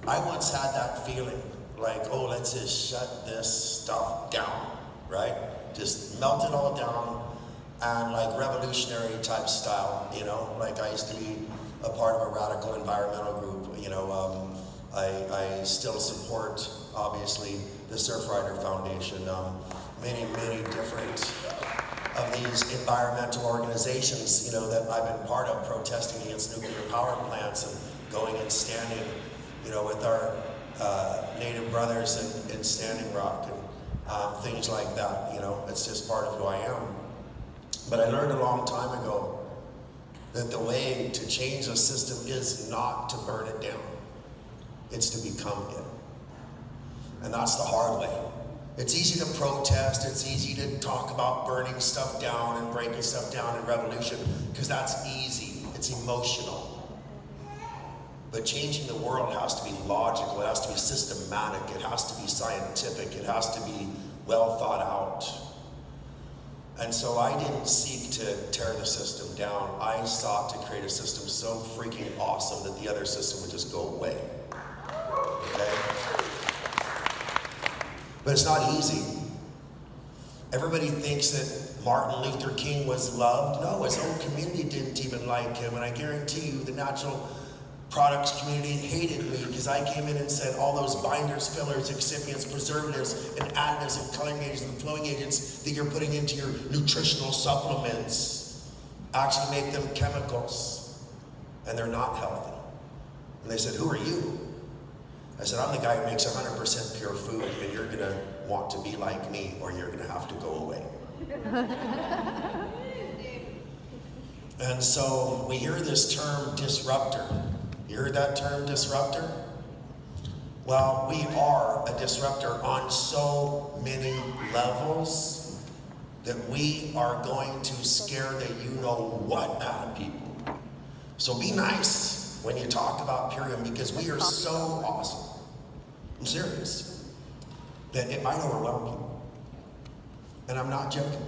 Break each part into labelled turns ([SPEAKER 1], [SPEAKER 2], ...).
[SPEAKER 1] I once had that feeling, like, oh, let's just shut this stuff down, right? Just melt it all down, and like revolutionary type style, you know? Like I used to be a part of a radical environmental group, you know. I still support, obviously, the Surfrider Foundation, many different of these environmental organizations, you know, that I've been part of, protesting against nuclear power plants and going and standing, you know, with our Native brothers in Standing Rock and things like that. You know, it's just part of who I am. But I learned a long time ago that the way to change a system is not to burn it down. It's to become it. And that's the hard way. It's easy to protest, it's easy to talk about burning stuff down and breaking stuff down in revolution, because that's easy, it's emotional. But changing the world has to be logical, it has to be systematic, it has to be scientific, it has to be well thought out. And so I didn't seek to tear the system down, I sought to create a system so freaking awesome that the other system would just go away. Okay? But it's not easy. Everybody thinks that Martin Luther King was loved. No, his own community didn't even like him. And I guarantee you the natural products community hated me because I came in and said all those binders, fillers, excipients, preservatives, and additives, and coloring agents, and flowing agents that you're putting into your nutritional supplements actually make them chemicals. And they're not healthy. And they said, who are you? I said, I'm the guy who makes 100% pure food, and you're gonna want to be like me, or you're gonna have to go away. And so we hear this term disruptor. You heard that term disruptor? Well, we are a disruptor on so many levels that we are going to scare the you-know-what out of people. So be nice when you talk about Purium, because we are so awesome. I'm serious. That it might overwhelm people. And I'm not joking.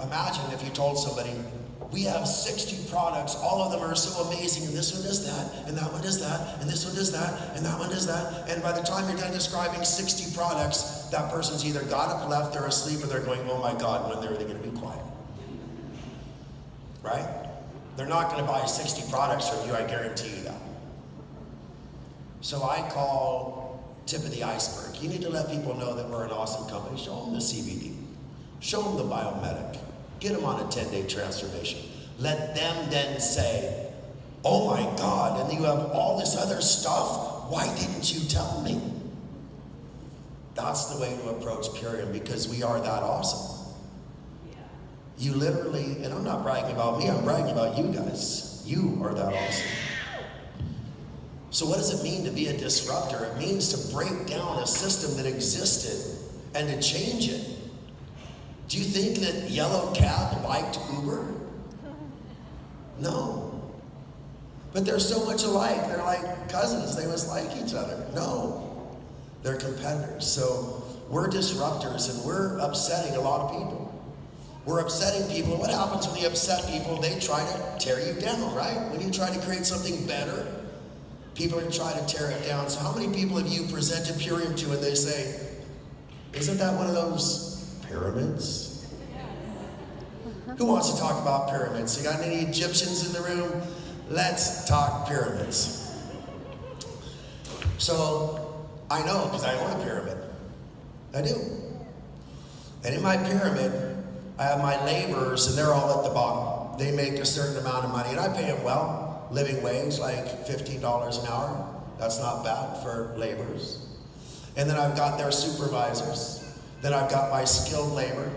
[SPEAKER 1] Imagine if you told somebody, we have 60 products, all of them are so amazing, and this one does that, and that one does that, and this one does that, and that one does that, and by the time you're done describing 60 products, that person's either got up, left, they're asleep, or they're going, oh my God, when are they gonna be quiet? Right? They're not gonna buy 60 products from you, I guarantee you that. So I call tip of the iceberg. You need to let people know that we're an awesome company. Show them the CBD. Show them the biomedic. Get them on a 10-day transformation. Let them then say, oh my God, and you have all this other stuff. Why didn't you tell me? That's the way to approach Purium, because we are that awesome. You literally, and I'm not bragging about me, I'm bragging about you guys. You are that awesome. So what does it mean to be a disruptor? It means to break down a system that existed and to change it. Do you think that Yellow Cab liked Uber? No. But they're so much alike. They're like cousins. They must like each other. No. They're competitors. So we're disruptors, and we're upsetting a lot of people. We're upsetting people. What happens when you upset people? They try to tear you down, right? When you try to create something better, people are trying to tear it down. So how many people have you presented Purium to and they say, isn't that one of those pyramids? Who wants to talk about pyramids? You got any Egyptians in the room? Let's talk pyramids. So I know, because I own a pyramid. I do. And in my pyramid, I have my laborers, and they're all at the bottom. They make a certain amount of money, and I pay them well. Living wage, like $15 an hour. That's not bad for laborers. And then I've got their supervisors. Then I've got my skilled labor.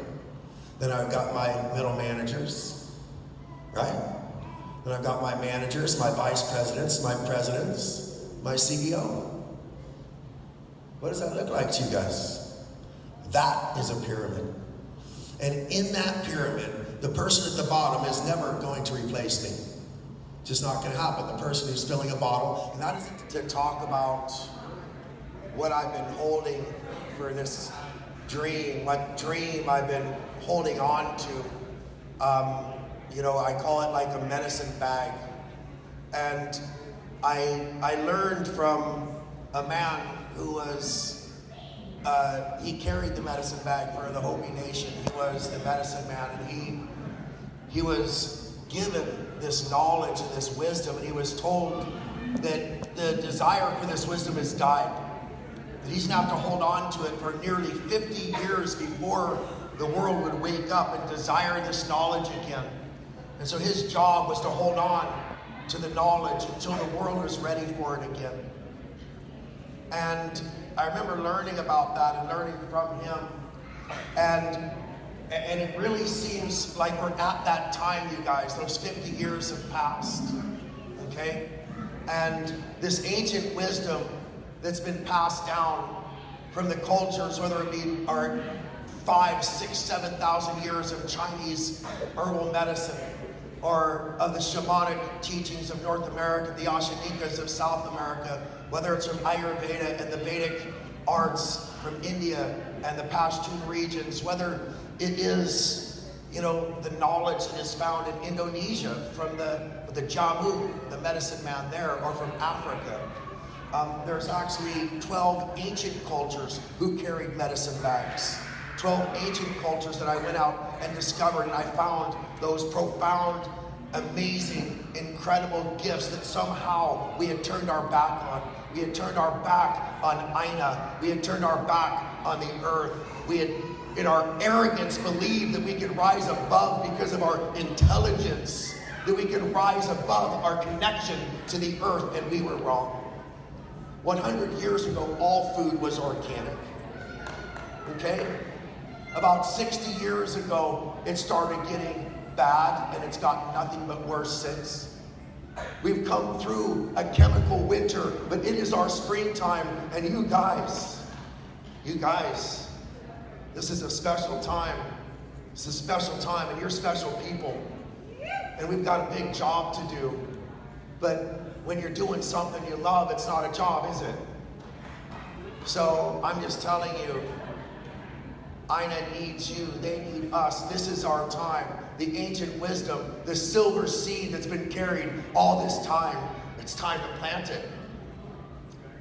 [SPEAKER 1] Then I've got my middle managers, right? Then I've got my managers, my vice presidents, my presidents, my CEO. What does that look like to you guys? That is a pyramid. And in that pyramid, the person at the bottom is never going to replace me. Just not going to happen. The person who's filling a bottle, and that isn't to talk about what I've been holding for this dream, what dream I've been holding on to. You know, I call it like a medicine bag. And I learned from a man who was, he carried the medicine bag for the Hopi Nation. He was the medicine man, and he was given this knowledge and this wisdom, and he was told that the desire for this wisdom has died. That he's going to have to hold on to it for nearly 50 years before the world would wake up and desire this knowledge again. And so his job was to hold on to the knowledge until the world was ready for it again. And I remember learning about that and learning from him. And it really seems like we're at that time, you guys. Those 50 years have passed. Okay? And this ancient wisdom that's been passed down from the cultures, whether it be our 5, 6, 7,000 years of Chinese herbal medicine, or of the shamanic teachings of North America, the Ashanikas of South America, whether it's from Ayurveda and the Vedic arts from India and the Pashtun regions, whether it is, the knowledge that is found in Indonesia from the Jamu, the medicine man there, or from Africa. There's actually 12 ancient cultures who carried medicine bags. 12 ancient cultures that I went out and discovered, and I found those profound, amazing, incredible gifts that somehow we had turned our back on. We had turned our back on Aina. We had turned our back on the earth. We had, in our arrogance, believed that we could rise above because of our intelligence, that we could rise above our connection to the earth, and we were wrong. 100 years ago, all food was organic. Okay? About 60 years ago, it started getting bad, and it's gotten nothing but worse since. We've come through a chemical winter, but it is our springtime, and you guys, this is a special time. It's a special time, and you're special people. And we've got a big job to do. But when you're doing something you love, it's not a job, is it? So I'm just telling you, Aina needs you, they need us. This is our time. The ancient wisdom, the silver seed that's been carried all this time. It's time to plant it.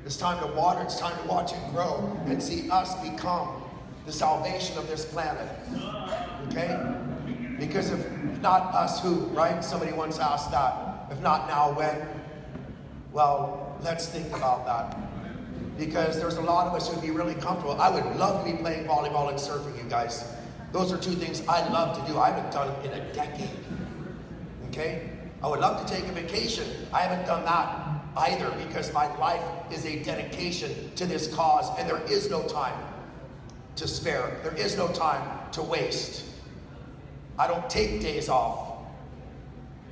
[SPEAKER 1] It's time to water, it's time to watch it grow and see us become the salvation of this planet. Okay? Because if not us, who, right? Somebody once asked that. If not now, when? Well, let's think about that. Because there's a lot of us who'd be really comfortable. I would love to be playing volleyball and surfing, you guys. Those are two things I love to do. I haven't done it in a decade. Okay? I would love to take a vacation. I haven't done that either because my life is a dedication to this cause, and there is no time to spare. There is no time to waste. I don't take days off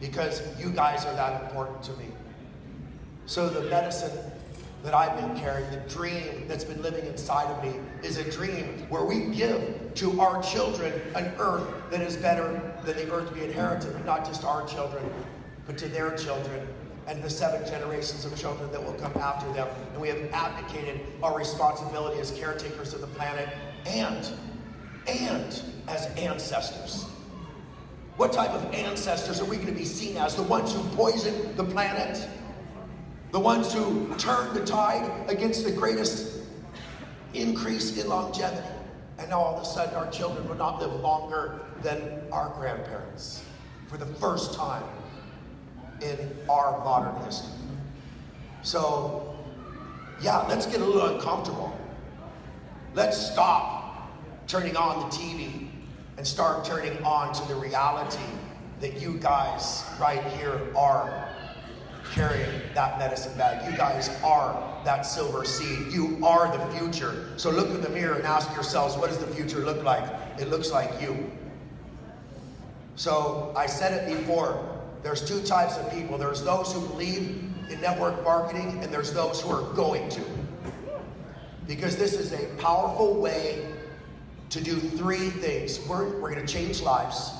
[SPEAKER 1] because you guys are that important to me. So the medicine that I've been carrying, the dream that's been living inside of me, is a dream where we give to our children an earth that is better than the earth we inherited, but not just our children, but to their children and the 7 generations of children that will come after them. And we have abdicated our responsibility as caretakers of the planet and as ancestors. What type of ancestors are we going to be seen as? The ones who poisoned the planet? The ones who turned the tide against the greatest increase in longevity. And now all of a sudden our children will not live longer than our grandparents for the first time in our modern history. So, yeah, let's get a little uncomfortable. Let's stop turning on the TV and start turning on to the reality that you guys right here are carrying that medicine bag. You guys are that silver seed. You are the future. So look in the mirror and ask yourselves, what does the future look like? It looks like you. So I said it before, there's 2 types of people. There's those who believe in network marketing, and there's those who are going to. Because this is a powerful way to do 3 things. We're going to change lives.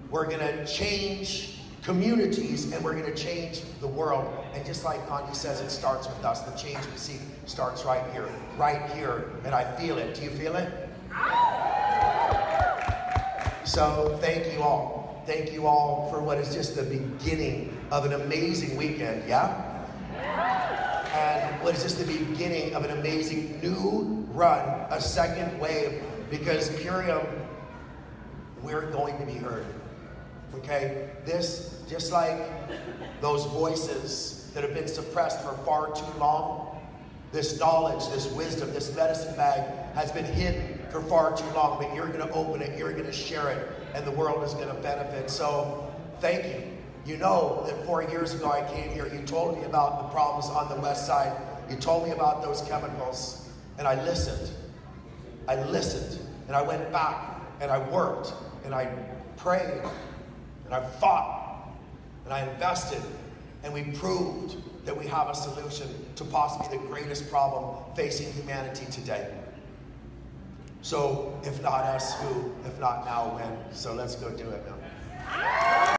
[SPEAKER 1] We're going to change communities, and we're going to change the world. And just like Gandhi says, it starts with us. The change we see starts right here, and I feel it. Do you feel it? So thank you all.
[SPEAKER 2] thank you all for what is just the beginning of an amazing weekend, yeah? And what is just the beginning of an amazing new run, a second wave, because Purium, we're going to be heard, okay? This, just like those voices that have been suppressed for far too long, this knowledge, this wisdom, this medicine bag has been hidden for far too long, but you're gonna open it, you're gonna share it, and the world is gonna benefit. So, thank you. You know that 4 years ago I came here, you told me about the problems on the west side, you told me about those chemicals, and I listened. And I went back, and I worked, and I prayed, and I fought, and I invested, and we proved that we have a solution to possibly the greatest problem facing humanity today. So, if not us, who? If not now, when? So let's go do it now.